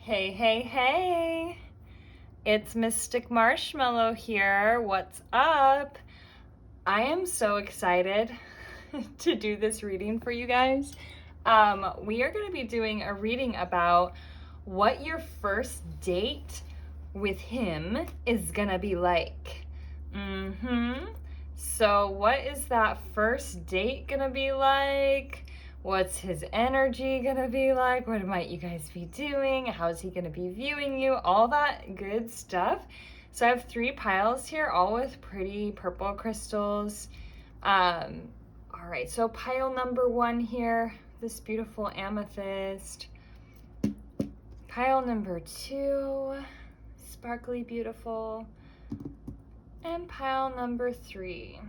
Hey, hey, hey! It's Mystic Marshmallow here. What's up? I am so excited to do this reading for you guys. We are going to be doing a reading about what your first date with him is going to be like. So, what is that first date going to be like? What's his energy gonna be like? What might you guys be doing? How is he gonna be viewing you? All that good stuff. So I have 3 piles here, all with pretty purple crystals. All right, so pile number 1 here, this beautiful amethyst. Pile number 2, sparkly beautiful. And pile number 3.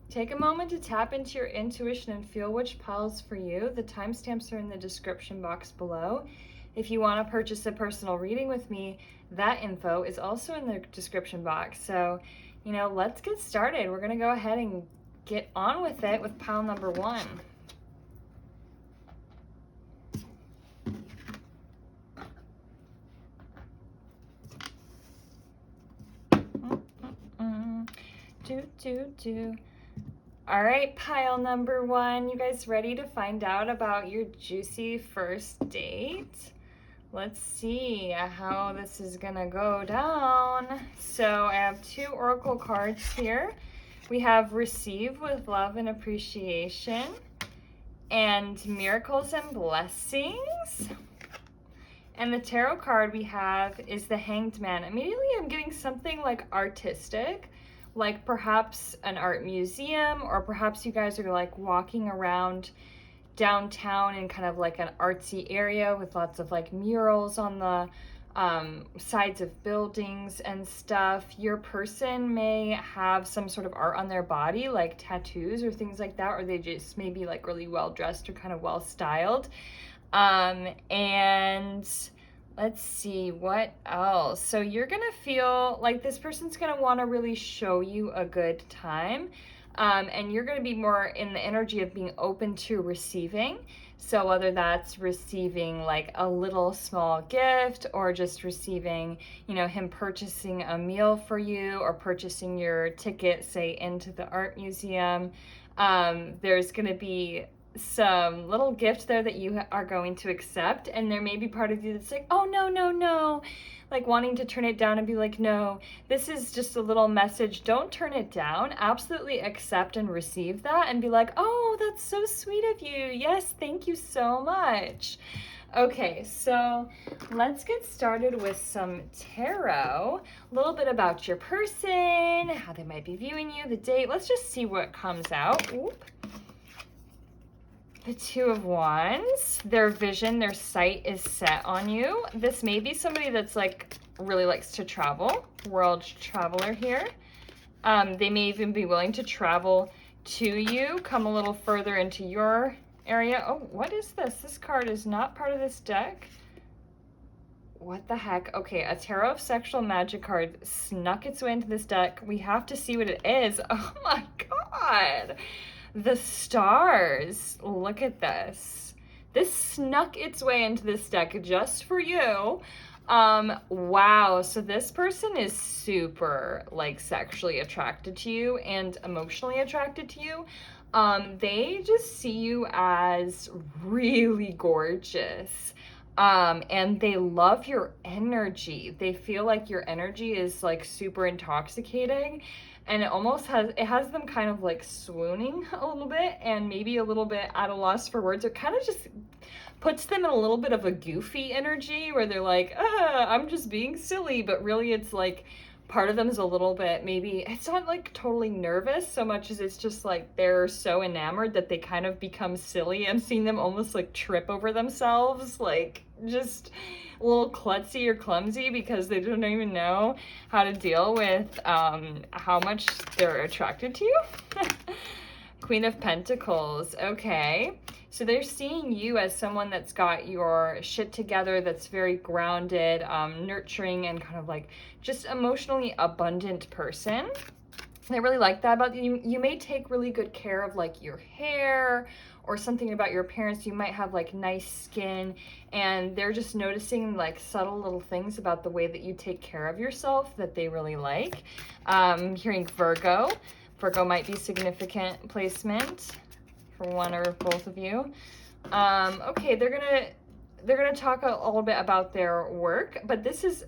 Take a moment to tap into your intuition and feel which pile's for you. The timestamps are in the description box below. If you want to purchase a personal reading with me, that info is also in the description box. So, let's get started. We're going to go ahead and get on with it with pile number 1. All right, pile number 1. You guys ready to find out about your juicy first date? Let's see how this is gonna go down. So I have 2 oracle cards here. We have Receive with Love and Appreciation and Miracles and Blessings. And the tarot card we have is the Hanged Man. Immediately I'm getting something like artistic, like perhaps an art museum, or perhaps you guys are like walking around downtown in kind of like an artsy area with lots of like murals on the sides of buildings and stuff. Your person may have some sort of art on their body, like tattoos or things like that, or they just may be like really well dressed or kind of well styled. And let's see what else. So you're gonna feel like this person's gonna want to really show you a good time. And you're going to be more in the energy of being open to receiving. So whether that's receiving like a little small gift, or just receiving, him purchasing a meal for you, or purchasing your ticket, say, into the art museum, there's going to be some little gift there that you are going to accept. And there may be part of you that's like, oh, no, like wanting to turn it down and be like, no, this is just a little message. Don't turn it down. Absolutely accept and receive that and be like, oh, that's so sweet of you. Yes, thank you so much. Okay, so let's get started with some tarot. A little bit about your person, how they might be viewing you, the date. Let's just see what comes out. Oop. The 2 of Wands, their vision, their sight is set on you. This may be somebody that's like really likes to travel, world traveler here. They may even be willing to travel to you, come a little further into your area. Oh, what is this? This card is not part of this deck. What the heck? Okay, a Tarot of Sexual Magic card snuck its way into this deck. We have to see what it is. Oh my God. The stars. Look at this. This snuck its way into this deck just for you. Wow. So this person is super like sexually attracted to you and emotionally attracted to you. They just see you as really gorgeous. And they love your energy. They feel like your energy is like super intoxicating. And it almost has them kind of like swooning a little bit and maybe a little bit at a loss for words. It kind of just puts them in a little bit of a goofy energy where they're like, I'm just being silly. But really it's like part of them is a little bit, maybe it's not like totally nervous so much as it's just like they're so enamored that they kind of become silly. I'm seeing them almost like trip over themselves, like just a little klutzy or clumsy because they don't even know how to deal with how much they're attracted to you. Queen of Pentacles. Okay, so they're seeing you as someone that's got your shit together, that's very grounded, nurturing, and kind of like just emotionally abundant person. They really like that about you. You may take really good care of like your hair or something about your parents. You might have like nice skin, and they're just noticing like subtle little things about the way that you take care of yourself that they really like. Hearing Virgo. Virgo might be significant placement for one or both of you. Okay, they're gonna talk a little bit about their work, but this is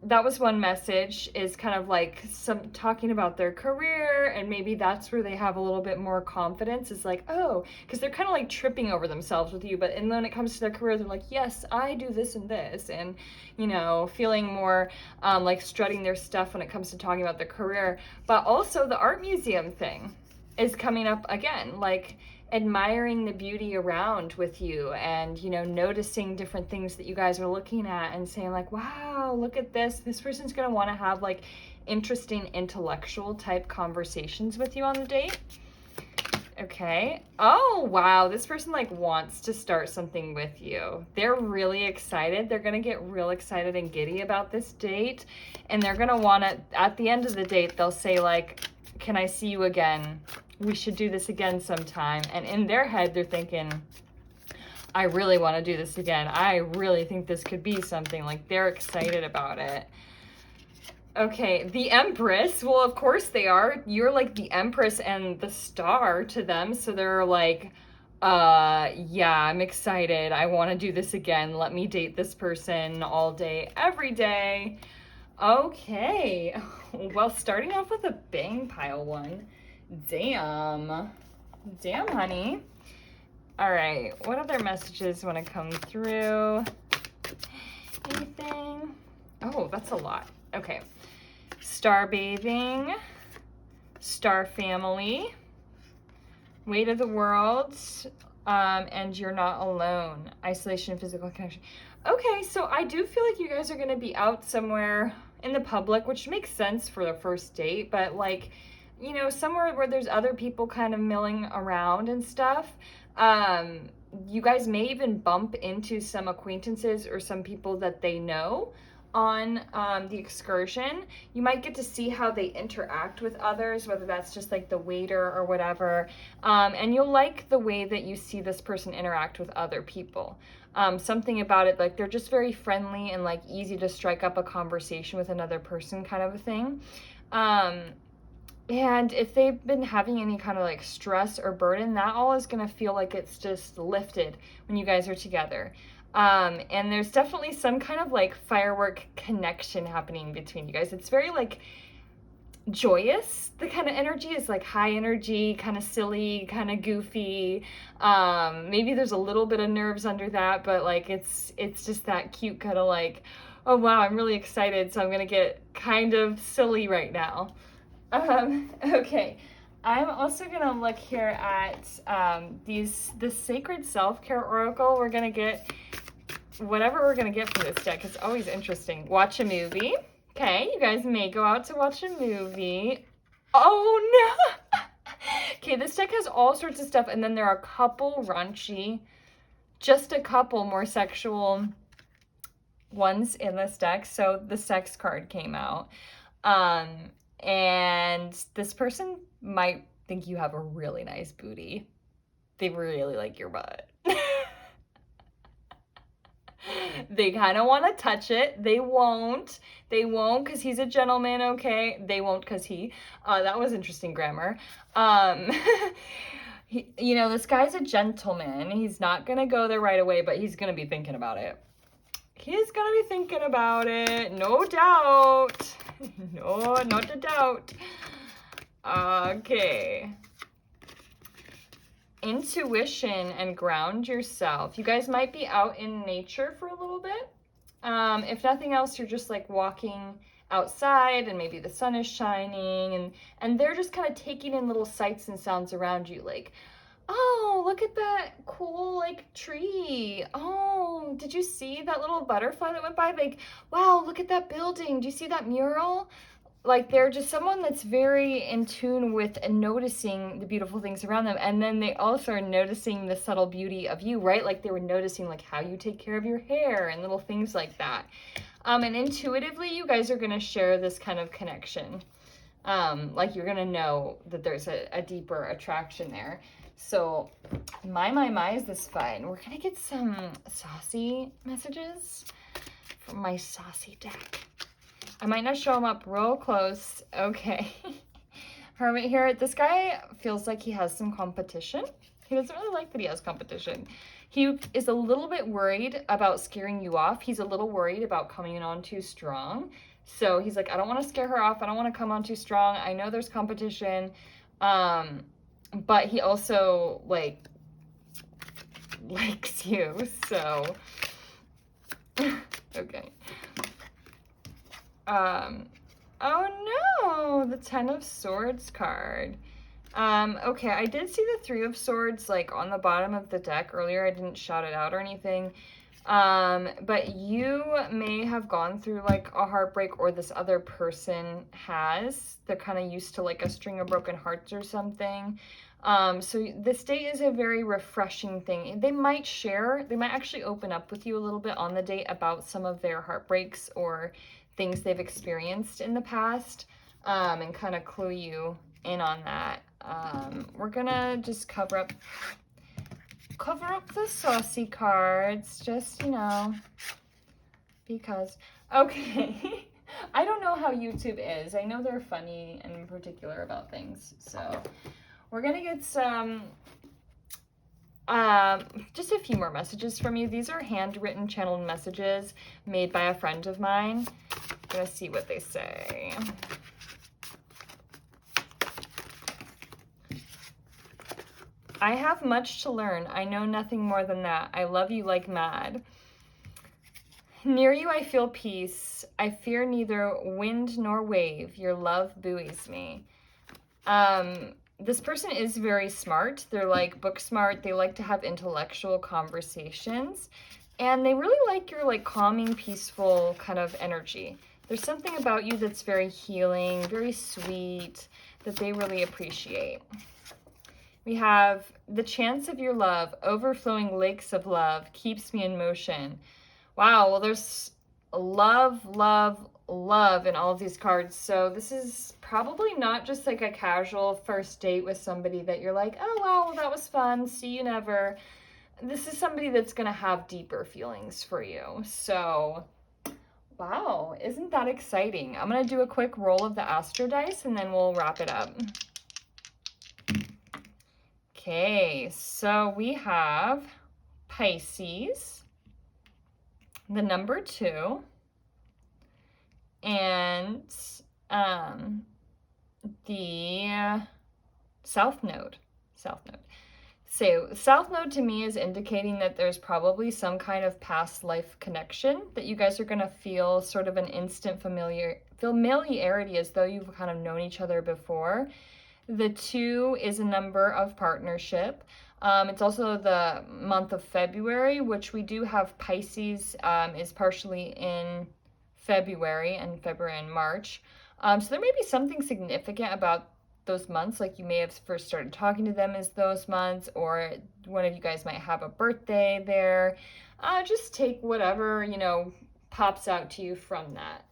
that was one message, is kind of like some talking about their career, and maybe that's where they have a little bit more confidence, is like, oh, because they're kind of like tripping over themselves with you, but and when it comes to their career, they're like, yes, I do this and this, and you know, feeling more like strutting their stuff when it comes to talking about their career. But also the art museum thing is coming up again, like admiring the beauty around with you, and you know, noticing different things that you guys are looking at and saying like, wow, look at this person's going to want to have like interesting intellectual type conversations with you on the date. Okay. Oh, wow. This person like wants to start something with you. They're really excited. They're going to get real excited and giddy about this date, and they're going to want to, at the end of the date, they'll say like, can I see you again? We should do this again sometime. And in their head, they're thinking, I really want to do this again. I really think this could be something. Like, they're excited about it. Okay, the Empress. Well, of course they are. You're like the Empress and the star to them. So they're like, yeah, I'm excited. I want to do this again. Let me date this person all day, every day. Okay. Well, starting off with a bang pile one. Damn, honey. All right, what other messages want to come through? Anything? Oh, that's a lot. Okay. Star bathing, star family, weight of the world, and you're not alone. Isolation, physical connection. Okay, so I do feel like you guys are going to be out somewhere in the public, which makes sense for the first date, but like, you know, somewhere where there's other people kind of milling around and stuff. You guys may even bump into some acquaintances or some people that they know on the excursion. You might get to see how they interact with others, whether that's just like the waiter or whatever. And you'll like the way that you see this person interact with other people. Something about it, like they're just very friendly and like easy to strike up a conversation with another person kind of a thing. And if they've been having any kind of like stress or burden, that all is going to feel like it's just lifted when you guys are together. And there's definitely some kind of like firework connection happening between you guys. It's very like joyous. The kind of energy is like high energy, kind of silly, kind of goofy. Maybe there's a little bit of nerves under that, but like it's just that cute kind of like, oh wow, I'm really excited, so I'm going to get kind of silly right now. Okay, I'm also gonna look here at the Sacred Self-Care Oracle. We're gonna get whatever we're gonna get for this deck. It's always interesting. Watch a movie. Okay, you guys may go out to watch a movie. Oh no! Okay, this deck has all sorts of stuff, and then there are a couple raunchy, just a couple more sexual ones in this deck. So the sex card came out. And this person might think you have a really nice booty. They really like your butt. They kind of want to touch it. They won't because he's a gentleman, okay? They won't because that was interesting grammar. You know, this guy's a gentleman. He's not going to go there right away, but he's going to be thinking about it. He's going to be thinking about it, no doubt. No, not a doubt. Okay. Intuition and ground yourself. You guys might be out in nature for a little bit. If nothing else, you're just like walking outside and maybe the sun is shining and they're just kind of taking in little sights and sounds around you, like, oh, look at that cool like tree. Oh, did you see that little butterfly that went by? Like, wow, look at that building. Do you see that mural? Like, they're just someone that's very in tune with and noticing the beautiful things around them. And then they also are noticing the subtle beauty of you, right? Like, they were noticing like how you take care of your hair and little things like that. And intuitively, you guys are going to share this kind of connection. Like, you're going to know that there's a deeper attraction there. So, my, is this fun? We're gonna get some saucy messages from my saucy deck. I might not show them up real close. Okay. Hermit here. This guy feels like he has some competition. He doesn't really like that he has competition. He is a little bit worried about scaring you off. He's a little worried about coming on too strong. So he's like, I don't want to scare her off. I don't want to come on too strong. I know there's competition. But he also, like, likes you. So, okay. Oh no, the Ten of Swords card. Okay, I did see the Three of Swords, like, on the bottom of the deck earlier. I didn't shout it out or anything. But you may have gone through, like, a heartbreak, or this other person has. They're kind of used to, like, a string of broken hearts or something. So this date is a very refreshing thing. They might actually open up with you a little bit on the date about some of their heartbreaks or things they've experienced in the past, and kind of clue you in on that. We're gonna just cover up the saucy cards, just, you know, because, okay. I don't know how YouTube is. I know they're funny and particular about things, so we're gonna get some, just a few more messages from you. These are handwritten channeled messages made by a friend of mine. I'm gonna see what they say. I have much to learn. I know nothing more than that. I love you like mad. Near you I feel peace. I fear neither wind nor wave. Your love buoys me. This person is very smart. They're, like, book smart. They like to have intellectual conversations. And they really like your, like, calming, peaceful kind of energy. There's something about you that's very healing, very sweet, that they really appreciate. We have the chance of your love, overflowing lakes of love, keeps me in motion. Wow, well, there's love, love, love in all of these cards. So this is probably not just like a casual first date with somebody that you're like, oh, wow, well, that was fun, see you never. This is somebody that's going to have deeper feelings for you. So, wow, isn't that exciting? I'm going to do a quick roll of the Astro Dice and then we'll wrap it up. Okay, so we have Pisces, the number 2, and the South Node. So South Node to me is indicating that there's probably some kind of past life connection, that you guys are going to feel sort of an instant familiarity as though you've kind of known each other before. The 2 is a number of partnership. It's also the month of February, which we do have Pisces is partially in February and March. So there may be something significant about those months, like you may have first started talking to them as those months, or one of you guys might have a birthday there. Just take whatever, you know, pops out to you from that.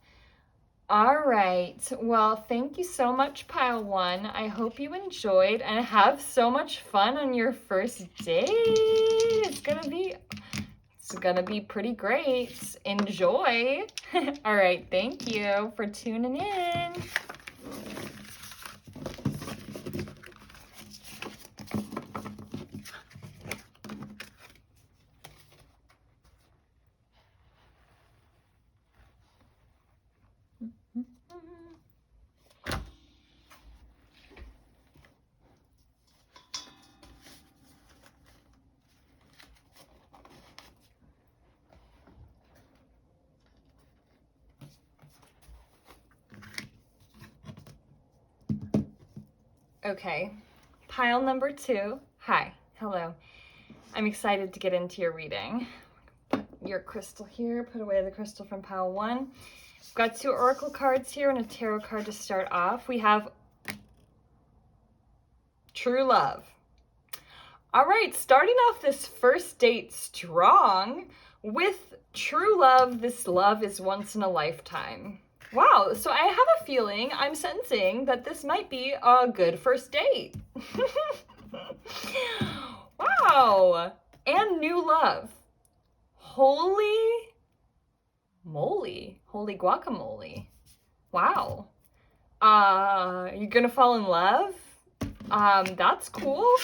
All right, well, thank you so much, Pile 1. I hope you enjoyed and have so much fun on your first date. It's gonna be pretty great. Enjoy. All right, thank you for tuning in. Okay, pile number 2. Hi, hello. I'm excited to get into your reading. Put your crystal here, put away the crystal from pile 1. We've got 2 oracle cards here and a tarot card to start off. We have true love. All right, starting off this first date strong with true love. This love is once in a lifetime. Wow, so I have a feeling, I'm sensing that this might be a good first date. Wow. And new love. Holy moly. Holy guacamole. Wow. You're gonna fall in love? That's cool.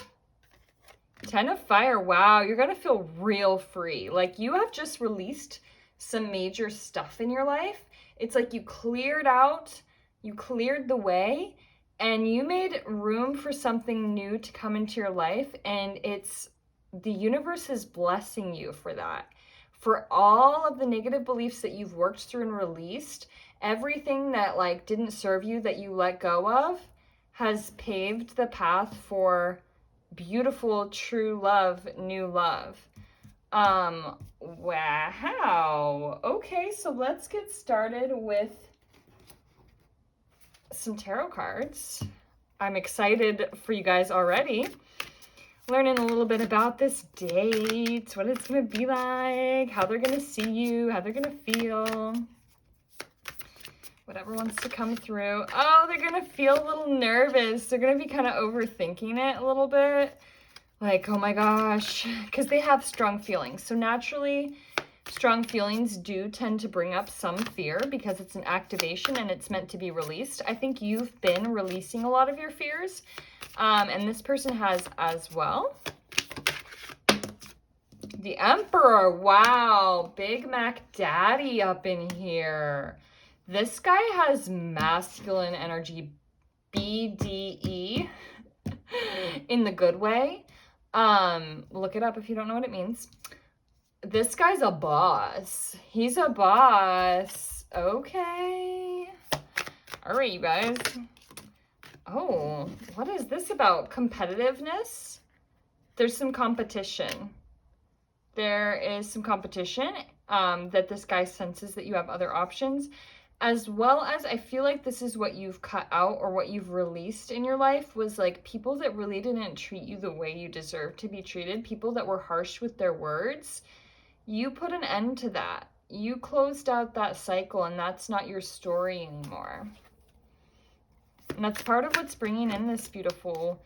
10 of fire. Wow, you're gonna feel real free. Like you have just released some major stuff in your life. It's like you cleared out, you cleared the way, and you made room for something new to come into your life. And it's the universe is blessing you for that. For all of the negative beliefs that you've worked through and released, everything that like didn't serve you that you let go of has paved the path for beautiful, true love, new love. Wow. Okay, so let's get started with some tarot cards. I'm excited for you guys already. Learning a little bit about this date, what it's gonna be like, how they're gonna see you, how they're gonna feel. Whatever wants to come through. Oh, they're gonna feel a little nervous. They're gonna be kind of overthinking it a little bit. Like, oh my gosh, because they have strong feelings. So naturally, strong feelings do tend to bring up some fear because it's an activation and it's meant to be released. I think you've been releasing a lot of your fears, and this person has as well. The Emperor, wow, Big Mac Daddy up in here. This guy has masculine energy, BDE, in the good way. Look it up if you don't know what it means. This guy's a boss. He's a boss. Okay. All right, you guys. Oh, what is this about? Competitiveness? There's some competition. There is some competition that this guy senses that you have other options. As well as I feel like this is what you've cut out or what you've released in your life was like people that really didn't treat you the way you deserve to be treated, people that were harsh with their words. You put an end to that. You closed out that cycle and that's not your story anymore. And that's part of what's bringing in this beautiful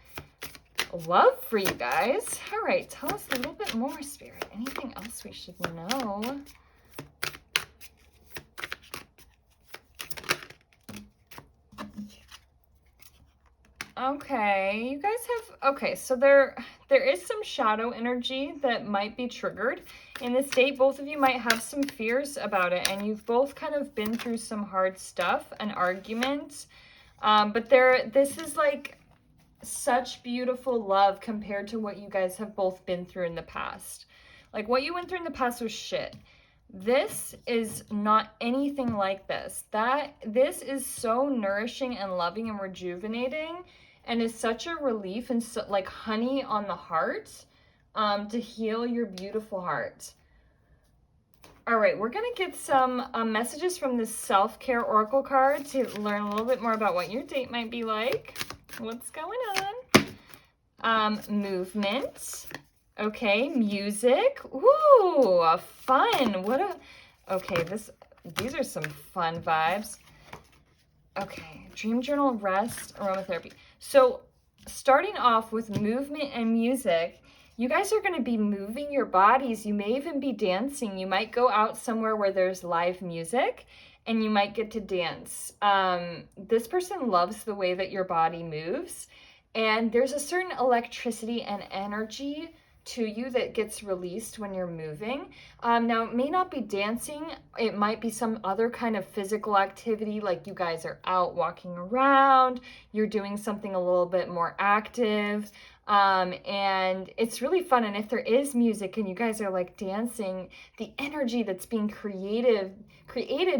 love for you guys. All right, tell us a little bit more, Spirit. Anything else we should know? Okay, you guys have, okay, so there is some shadow energy that might be triggered in this date. Both of you might have some fears about it, and you've both kind of been through some hard stuff, an argument, but this is like such beautiful love compared to what you guys have both been through in the past. Like what you went through in the past was shit. This is not anything like this. This is so nourishing and loving and rejuvenating and is such a relief and so, like honey on the heart to heal your beautiful heart. All right, we're going to get some messages from the self-care oracle card to learn a little bit more about what your date might be like. What's going on? Movement. Okay, music. Ooh, fun. Okay, these are some fun vibes. Okay, dream journal, rest, aromatherapy. So starting off with movement and music, you guys are going to be moving your bodies. You may even be dancing. You might go out somewhere where there's live music and you might get to dance. This person loves the way that your body moves, and there's a certain electricity and energy to you that gets released when you're moving. Now, it may not be dancing. It might be some other kind of physical activity, like you guys are out walking around, you're doing something a little bit more active, and it's really fun. And if there is music and you guys are like dancing, the energy that's being created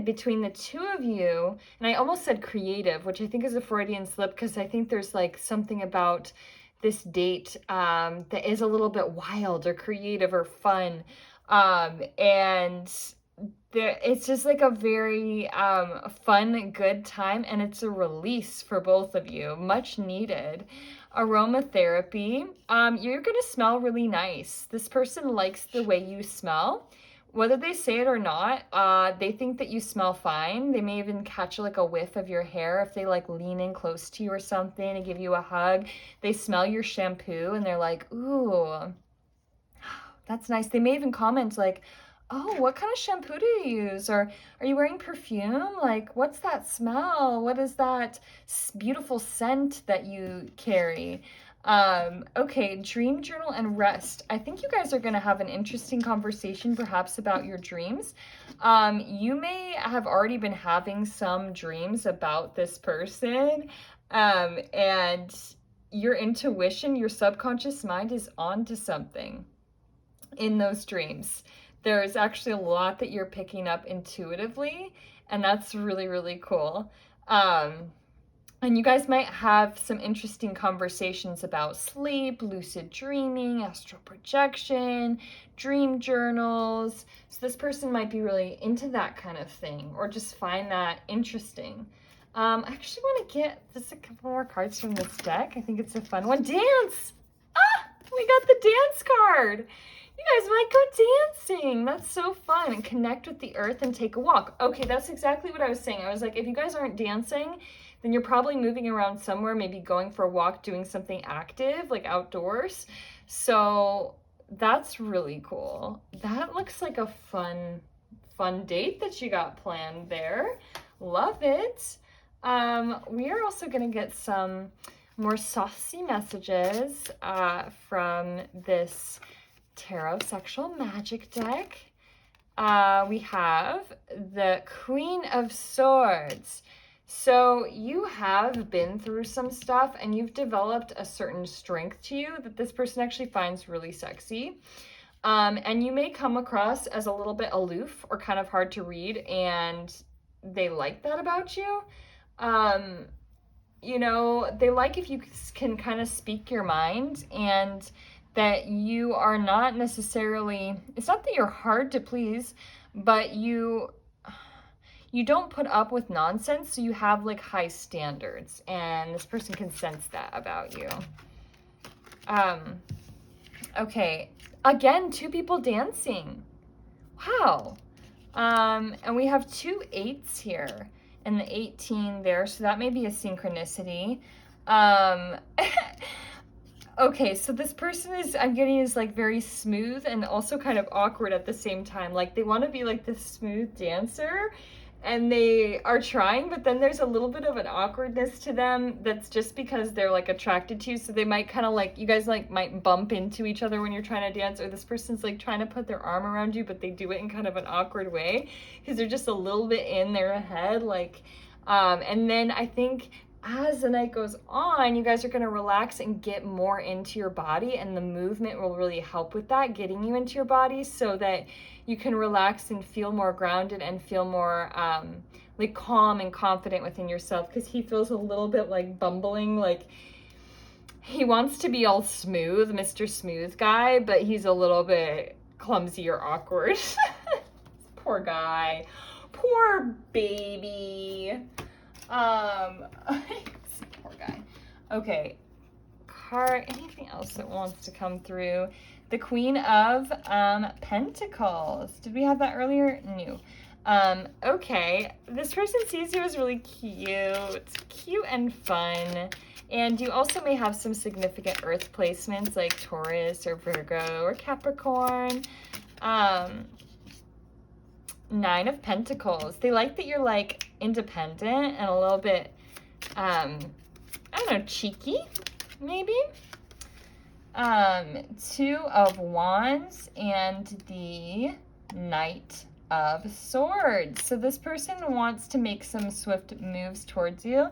between the two of you, and I almost said creative, which I think is a Freudian slip, because I think there's like something about this date that is a little bit wild or creative or fun, and it's just like a very fun, good time, and it's a release for both of you, much needed. Aromatherapy, you're gonna smell really nice. This person likes the way you smell. Whether they say it or not, they think that you smell fine. They may even catch like a whiff of your hair if they like lean in close to you or something and give you a hug. They smell your shampoo and they're like, ooh, that's nice. They may even comment like, oh, what kind of shampoo do you use? Or are you wearing perfume? Like, what's that smell? What is that beautiful scent that you carry? Okay, dream journal and rest. I think you guys are going to have an interesting conversation perhaps about your dreams. You may have already been having some dreams about this person, and your intuition, your subconscious mind is onto something in those dreams. There's actually a lot that you're picking up intuitively, and that's really, really cool. And you guys might have some interesting conversations about sleep, lucid dreaming, astral projection, dream journals. So this person might be really into that kind of thing or just find that interesting. I actually want to get just a couple more cards from this deck. I think it's a fun one. Dance! Ah, we got the dance card. You guys might go dancing. That's so fun. And connect with the earth and take a walk. Okay, that's exactly what I was saying. I was like, if you guys aren't dancing, then you're probably moving around somewhere, maybe going for a walk, doing something active, like outdoors. So that's really cool. That looks like a fun date that you got planned there. Love it. We are also going to get some more saucy messages from this Tarot Sexual Magic deck. We have the Queen of Swords. So you have been through some stuff and you've developed a certain strength to you that this person actually finds really sexy. And you may come across as a little bit aloof or kind of hard to read, and they like that about you. You know, they like if you can kind of speak your mind, and that you are not necessarily, it's not that you're hard to please, but you don't put up with nonsense, so you have like high standards, and this person can sense that about you. Okay, again, 2 people dancing. Wow. And we have 2 8s here and the 18 there, so that may be a synchronicity. Okay, so this person is, I'm getting, is like very smooth and also kind of awkward at the same time. Like they want to be like this smooth dancer and they are trying, but then there's a little bit of an awkwardness to them that's just because they're like attracted to you. So they might kind of like, you guys like might bump into each other when you're trying to dance, or this person's like trying to put their arm around you, but they do it in kind of an awkward way because they're just a little bit in their head. Like, and then I think as the night goes on, you guys are going to relax and get more into your body, and the movement will really help with that, getting you into your body so that you can relax and feel more grounded and feel more like calm and confident within yourself, because he feels a little bit like bumbling, like he wants to be all smooth, Mr. Smooth guy, but he's a little bit clumsy or awkward. Poor guy. Poor baby. Poor guy. Okay, card, anything else that wants to come through? The Queen of Pentacles. Did we have that earlier? No. Okay, this person sees you as really cute and fun. And you also may have some significant earth placements like Taurus or Virgo or Capricorn. 9 of Pentacles. They like that you're like independent and a little bit, I don't know, cheeky, maybe. 2 of Wands and the Knight of Swords. So this person wants to make some swift moves towards you.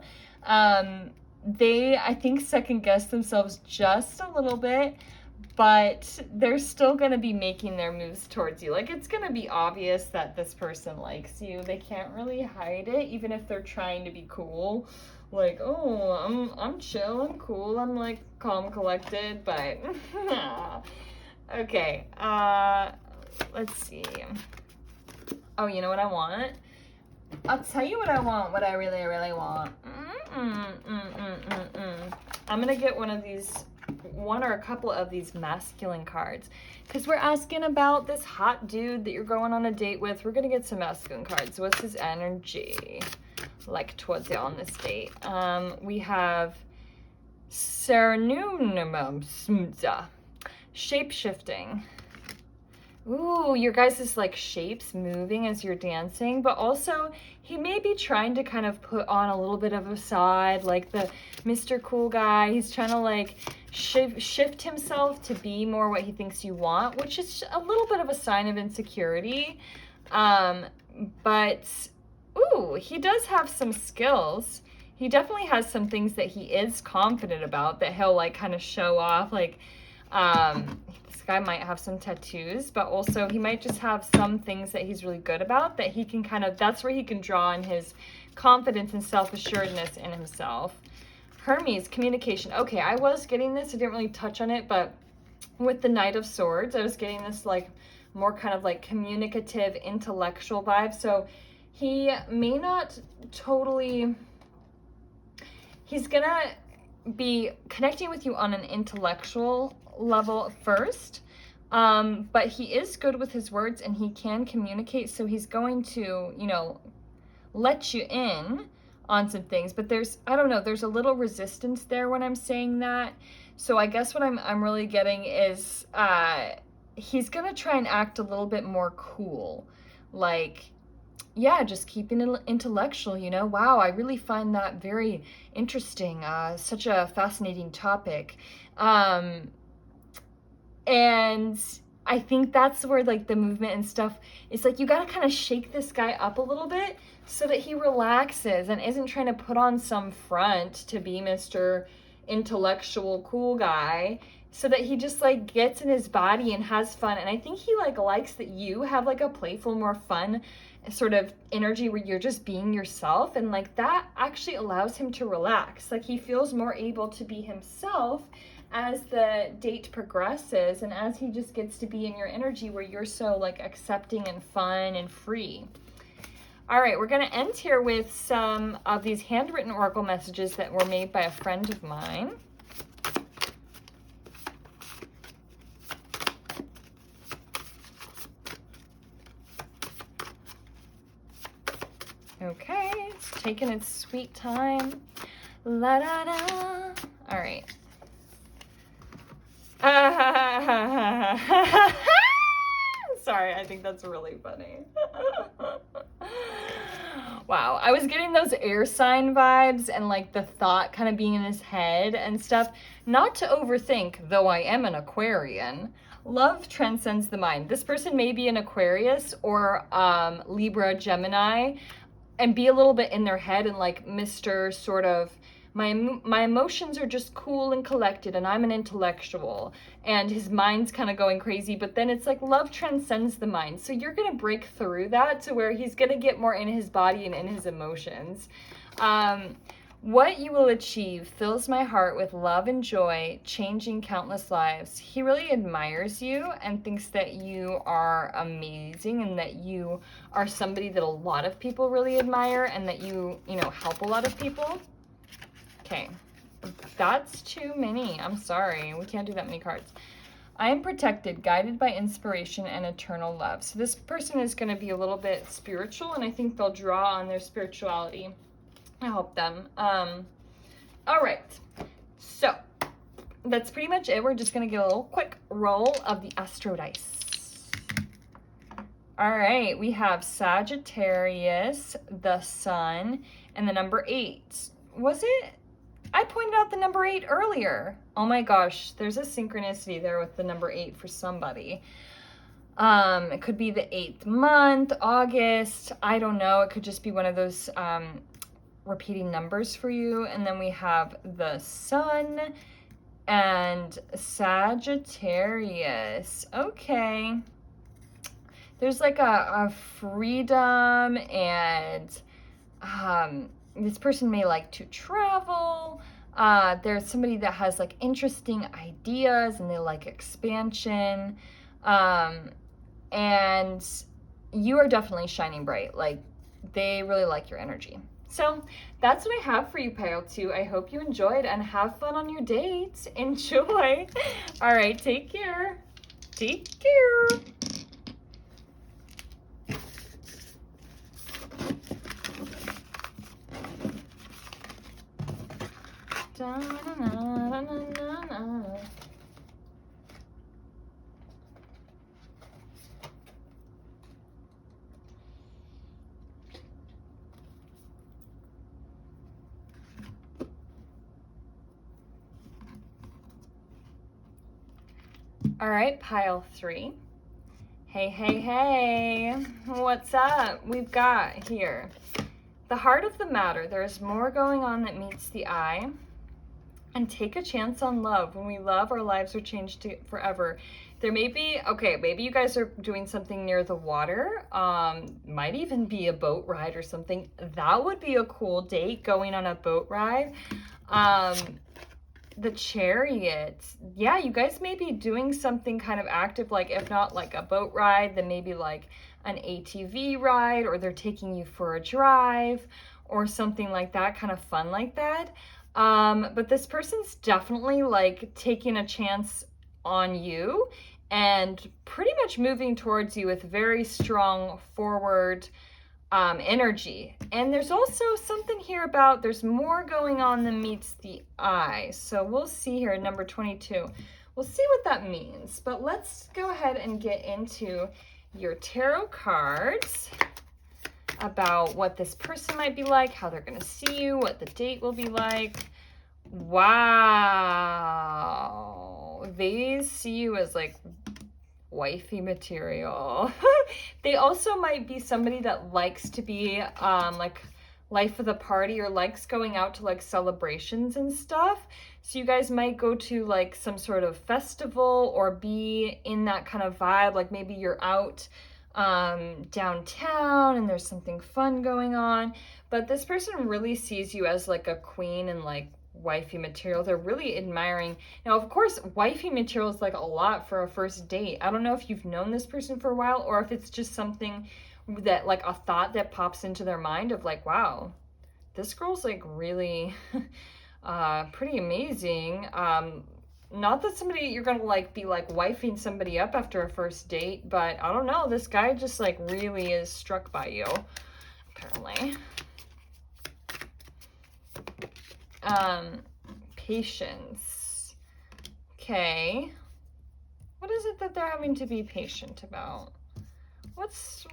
They, I think, second guess themselves just a little bit, but they're still going to be making their moves towards you. Like, it's going to be obvious that this person likes you. They can't really hide it, even if they're trying to be cool. Like, oh, I'm chill, I'm cool, I'm like calm, collected, but okay, let's see. Oh, you know what I want? I'll tell you what I want, what I really, really want. I'm gonna get one of these one or a couple of these masculine cards, because we're asking about this hot dude that you're going on a date with. We're going to get some masculine cards. What's his energy like towards you on this date? We have Serenum, shape-shifting. Ooh, your guys' like shapes moving as you're dancing, but also he may be trying to kind of put on a little bit of a side, like the Mr. Cool guy. He's trying to like shift himself to be more what he thinks you want, which is a little bit of a sign of insecurity. But ooh, he does have some skills. He definitely has some things that he is confident about that he'll like kind of show off, like this guy might have some tattoos, but also he might just have some things that he's really good about that he can kind of, that's where he can draw on his confidence and self-assuredness in himself. Hermes, communication. Okay, I was getting this, I didn't really touch on it, but with the Knight of Swords, I was getting this like more kind of like communicative, intellectual vibe. So he may not totally, he's gonna be connecting with you on an intellectual level first, but he is good with his words and he can communicate, so he's going to, you know, let you in on some things, but there's, I don't know, there's a little resistance there when I'm saying that. So I guess what I'm really getting is he's gonna try and act a little bit more cool, like, yeah, just keeping it intellectual, you know. Wow, I really find that very interesting. Such a fascinating topic. And I think that's where like the movement and stuff is like, you got to kind of shake this guy up a little bit so that he relaxes and isn't trying to put on some front to be Mr. Intellectual cool guy, so that he just like gets in his body and has fun. And I think he like likes that you have like a playful, more fun sort of energy where you're just being yourself, and like that actually allows him to relax. Like he feels more able to be himself as the date progresses and as he just gets to be in your energy where you're so like accepting and fun and free. All right, we're going to end here with some of these handwritten oracle messages that were made by a friend of mine. Okay, it's taking its sweet time. La da da. All right. Sorry, I think that's really funny. Wow, I was getting those air sign vibes and like the thought kind of being in his head and stuff. Not to overthink, though I am an Aquarian. Love transcends the mind. This person may be an Aquarius or Libra, Gemini, and be a little bit in their head and like Mr. sort of, my emotions are just cool and collected and I'm an intellectual, and his mind's kind of going crazy, but then it's like love transcends the mind. So you're going to break through that to where he's going to get more in his body and in his emotions. What you will achieve fills my heart with love and joy, changing countless lives. He really admires you and thinks that you are amazing and that you are somebody that a lot of people really admire and that you know, help a lot of people. Okay, that's too many. I'm sorry. We can't do that many cards. I am protected, guided by inspiration and eternal love. So this person is going to be a little bit spiritual, and I think they'll draw on their spirituality. I help them. All right. So that's pretty much it. We're just going to get a little quick roll of the Astro Dice. All right. We have Sagittarius, the Sun, and the number 8. Was it? I pointed out the number 8 earlier. Oh my gosh. There's a synchronicity there with the number 8 for somebody. It could be the 8th month, August. I don't know. It could just be one of those repeating numbers for you. And then we have the Sun and Sagittarius. Okay. There's like a freedom, and this person may like to travel. There's somebody that has like interesting ideas and they like expansion. And you are definitely shining bright. Like they really like your energy. So that's what I have for you, Pile 2. I hope you enjoyed and have fun on your dates. Enjoy. All right, take care. Take care. All right, Pile 3. Hey, hey, hey. What's up? We've got here the heart of the matter. There is more going on that meets the eye. And take a chance on love. When we love, our lives are changed forever. There may be, okay, maybe you guys are doing something near the water. Might even be a boat ride or something. That would be a cool date, going on a boat ride. The Chariot. Yeah, you guys may be doing something kind of active, like if not like a boat ride, then maybe like an ATV ride, or they're taking you for a drive or something like that, kind of fun like that. But this person's definitely like taking a chance on you and pretty much moving towards you with very strong forward energy. And there's also something here about there's more going on than meets the eye. So we'll see here, number 22. We'll see what that means. But let's go ahead and get into your tarot cards about what this person might be like, how they're going to see you, what the date will be like. Wow. They see you as like wifey material. They also might be somebody that likes to be like life of the party, or likes going out to like celebrations and stuff. So you guys might go to like some sort of festival or be in that kind of vibe. Like maybe you're out downtown and there's something fun going on. But this person really sees you as like a queen and like wifey material. They're really admiring. Now, of course, wifey material is like a lot for a first date. I don't know if you've known this person for a while, or if it's just something that like a thought that pops into their mind of like, wow, this girl's like really pretty amazing. Not that somebody you're gonna like be like wifing somebody up after a first date, but I don't know, this guy just like really is struck by you, apparently. Patience. Okay. What is it that they're having to be patient about? What's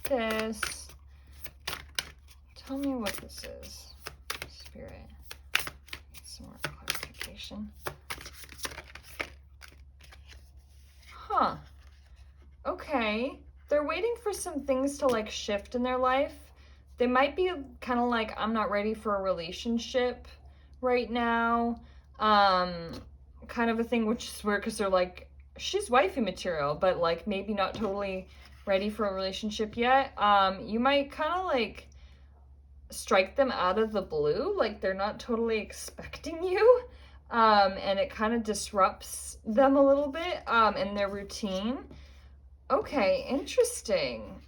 this? Tell me what this is. Spirit. Some more clarification. Huh. Okay. They're waiting for some things to like shift in their life. They might be kind of like, I'm not ready for a relationship right now. Kind of a thing, which is weird because they're like, she's wifey material, but like maybe not totally ready for a relationship yet. You might kind of like strike them out of the blue, like they're not totally expecting you. And it kind of disrupts them a little bit in their routine. Okay, interesting.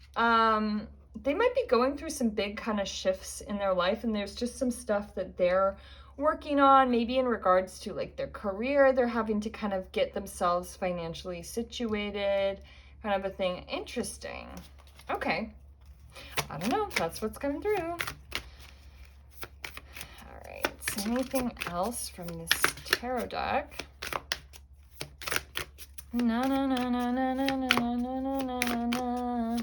They might be going through some big kind of shifts in their life, and there's just some stuff that they're working on, maybe in regards to like their career. They're having to kind of get themselves financially situated, kind of a thing. Interesting. Okay. I don't know. That's what's coming through. All right. Anything else from this tarot deck? No, no, no, no, no, no, no, no, no, no, no, no.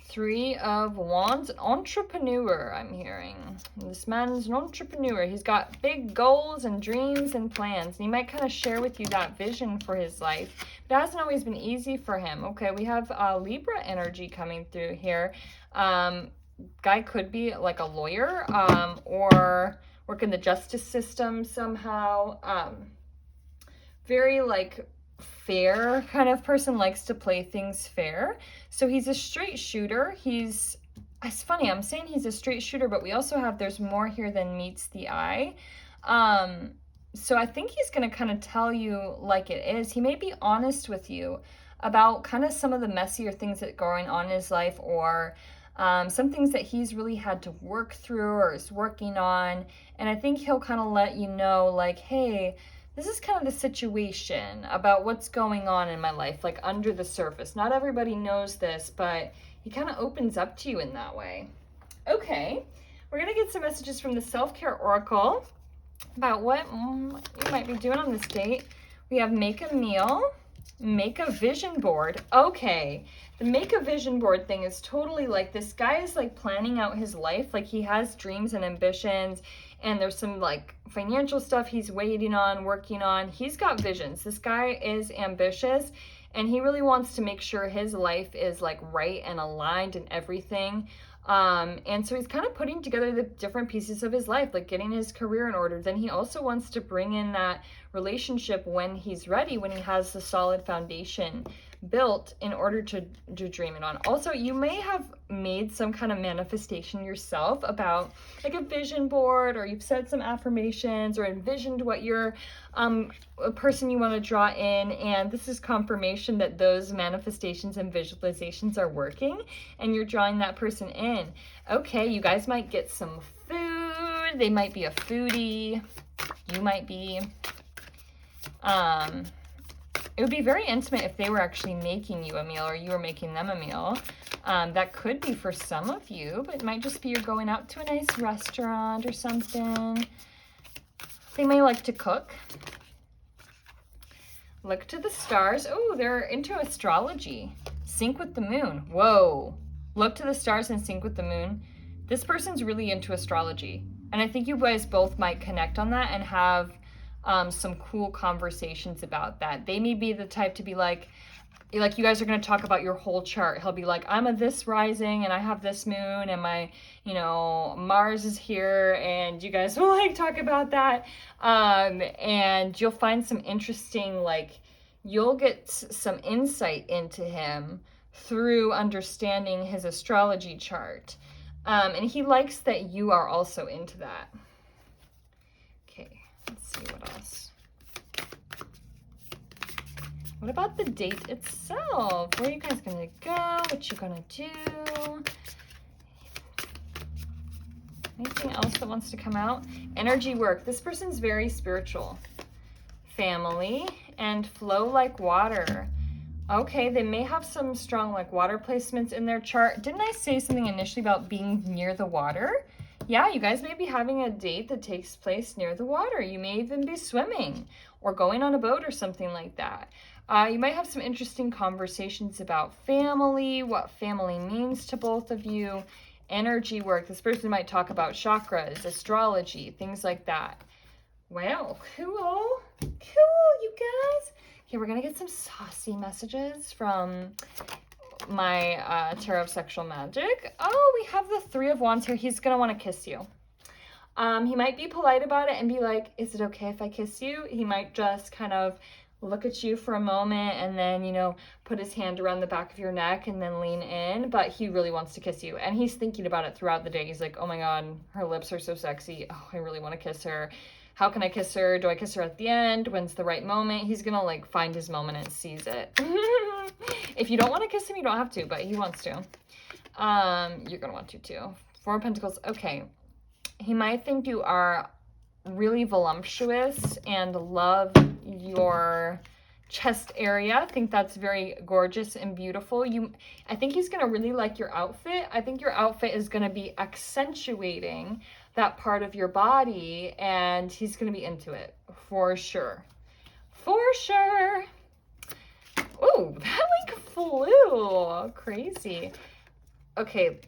Three of Wands, entrepreneur, I'm hearing. This man's an entrepreneur. He's got big goals and dreams and plans. And he might kind of share with you that vision for his life. But it hasn't always been easy for him. Okay, we have Libra energy coming through here. Guy could be like a lawyer or work in the justice system somehow. Very like fair kind of person, likes to play things fair. So he's a straight shooter. It's funny, I'm saying he's a straight shooter, but we also have, there's more here than meets the eye. So I think he's going to kind of tell you like it is. He may be honest with you about kind of some of the messier things that are going on in his life, or some things that he's really had to work through or is working on. And I think he'll kind of let you know, like, hey, this is kind of the situation about what's going on in my life, like under the surface. Not everybody knows this, but he kind of opens up to you in that way. Okay, we're going to get some messages from the Self-Care Oracle about what you might be doing on this date. We have make a meal, make a vision board. Okay, the make a vision board thing is totally like, this guy is like planning out his life. Like he has dreams and ambitions, and there's some like financial stuff he's waiting on, working on. He's got visions. This guy is ambitious, and he really wants to make sure his life is like right and aligned and everything. And so he's kind of putting together the different pieces of his life, like getting his career in order. Then he also wants to bring in that relationship when he's ready, when he has the solid foundation built in order to dream it on. Also, you may have made some kind of manifestation yourself about like a vision board, or you've said some affirmations or envisioned what you're a person you want to draw in, and this is confirmation that those manifestations and visualizations are working and you're drawing that person in. Okay, you guys might get some food. They might be a foodie. You might be. It would be very intimate if they were actually making you a meal or you were making them a meal. That could be for some of you, but it might just be you're going out to a nice restaurant or something. They may like to cook. Look to the stars. Oh, they're into astrology. Sync with the moon. Whoa. Look to the stars and sync with the moon. This person's really into astrology. And I think you guys both might connect on that and have some cool conversations about that. They may be the type to be like you guys are going to talk about your whole chart. He'll be like, I'm a this rising and I have this moon and my, Mars is here, and you guys will like talk about that. And you'll find some interesting, like, you'll get some insight into him through understanding his astrology chart. And he likes that you are also into that. Okay, let's see what else. What about the date itself? Where are you guys gonna go? What you gonna do? Anything else that wants to come out? Energy work. This person's very spiritual. Family and flow like water. Okay, they may have some strong like water placements in their chart. Didn't I say something initially about being near the water? Yeah, you guys may be having a date that takes place near the water. You may even be swimming or going on a boat or something like that. You might have some interesting conversations about family, what family means to both of you, energy work. This person might talk about chakras, astrology, things like that. Wow, cool. Cool, you guys. Okay, we're going to get some saucy messages from my Tarot of Sexual Magic. Oh, we have the Three of Wands here. He's going to want to kiss you. He might be polite about it and be like, is it okay if I kiss you? He might just kind of look at you for a moment and then, put his hand around the back of your neck and then lean in, but he really wants to kiss you. And he's thinking about it throughout the day. He's like, oh my God, her lips are so sexy. Oh, I really want to kiss her. How can I kiss her? Do I kiss her at the end? When's the right moment? He's going to like find his moment and seize it. If you don't want to kiss him, you don't have to, but he wants to. You're going to want to too. Four of Pentacles. Okay. He might think you are really voluptuous and love your chest area. I think that's very gorgeous and beautiful. I think he's going to really like your outfit. I think your outfit is going to be accentuating that part of your body, and he's going to be into it for sure. For sure. Oh, that like flew. Crazy. Okay,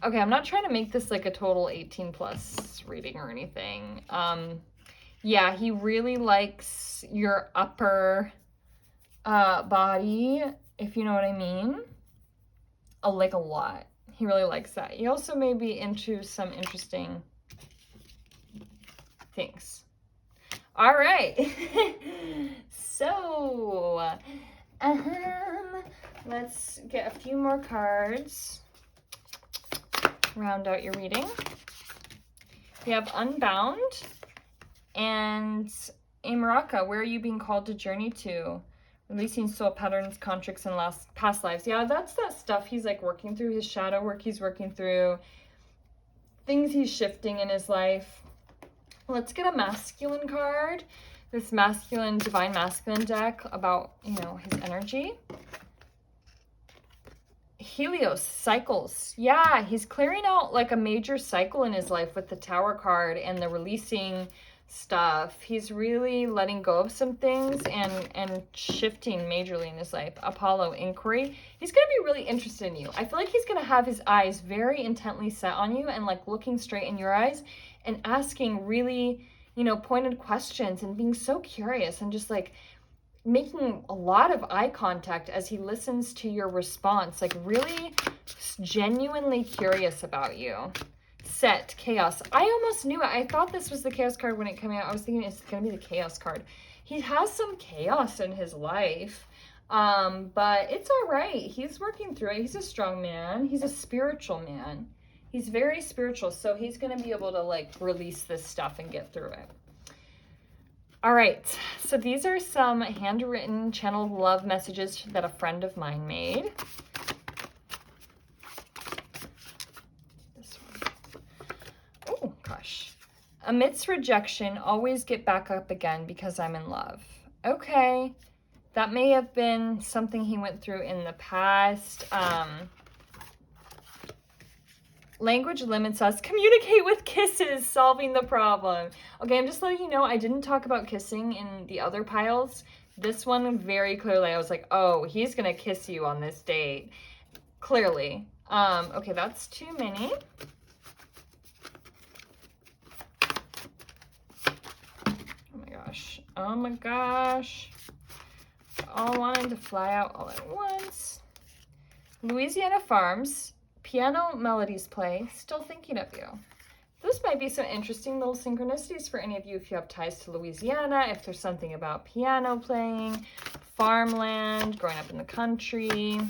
I'm not trying to make this like a total 18 plus reading or anything. Yeah, he really likes your upper body, if you know what I mean. Like a lot. He really likes that. He also may be into some interesting things. All right. So, let's get a few more cards. Round out your reading. We have Unbound and Amaraka. Where are you being called to journey to? Releasing soul patterns, contracts, and past lives. Yeah, that's that stuff he's like working through, his shadow work he's working through, things he's shifting in his life. Let's get a masculine card. This masculine, divine masculine deck about, you know, his energy. Helios, cycles. Yeah, he's clearing out like a major cycle in his life with the Tower card and the releasing stuff. He's really letting go of some things and shifting majorly in his life. Apollo, inquiry. He's going to be really interested in you. I feel like he's going to have his eyes very intently set on you and like looking straight in your eyes and asking really, you know, pointed questions and being so curious and just like making a lot of eye contact as he listens to your response, like really genuinely curious about you. Set, chaos. I almost knew it. I thought this was the chaos card when it came out. I was thinking it's going to be the chaos card. He has some chaos in his life, but it's all right. He's working through it. He's a strong man. He's a spiritual man. He's very spiritual, so he's going to be able to like release this stuff and get through it. All right, so these are some handwritten channeled love messages that a friend of mine made. This one. Oh, gosh. Amidst rejection, always get back up again because I'm in love. Okay, that may have been something he went through in the past. Language limits us. Communicate with kisses, solving the problem. Okay, I'm just letting you know I didn't talk about kissing in the other piles. This one very clearly I was like, oh, he's gonna kiss you on this date. Clearly. Okay, that's too many. Oh my gosh. Oh my gosh. All wanting to fly out all at once. Louisiana Farms. Piano melodies play, still thinking of you. This might be some interesting little synchronicities for any of you if you have ties to Louisiana, if there's something about piano playing, farmland, growing up in the country.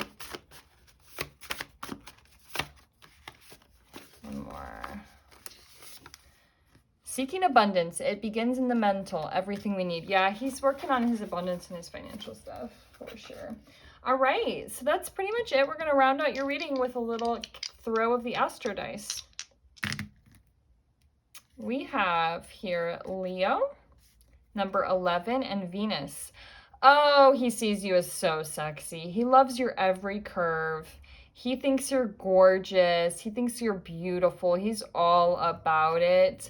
One more. Seeking abundance. It begins in the mental, everything we need. Yeah, he's working on his abundance and his financial stuff for sure. All right, so that's pretty much it. We're going to round out your reading with a little throw of the Astro Dice. We have here Leo, number 11, and Venus. Oh, he sees you as so sexy. He loves your every curve. He thinks you're gorgeous. He thinks you're beautiful. He's all about it.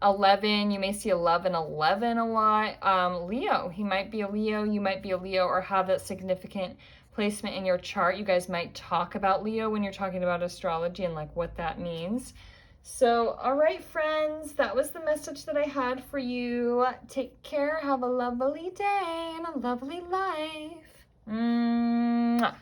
11, you may see 11 a lot. Leo, he might be a Leo, you might be a Leo, or have that significant placement in your chart. You guys might talk about Leo when you're talking about astrology and like what that means. So, all right, friends, that was the message that I had for you. Take care, have a lovely day and a lovely life. Mwah.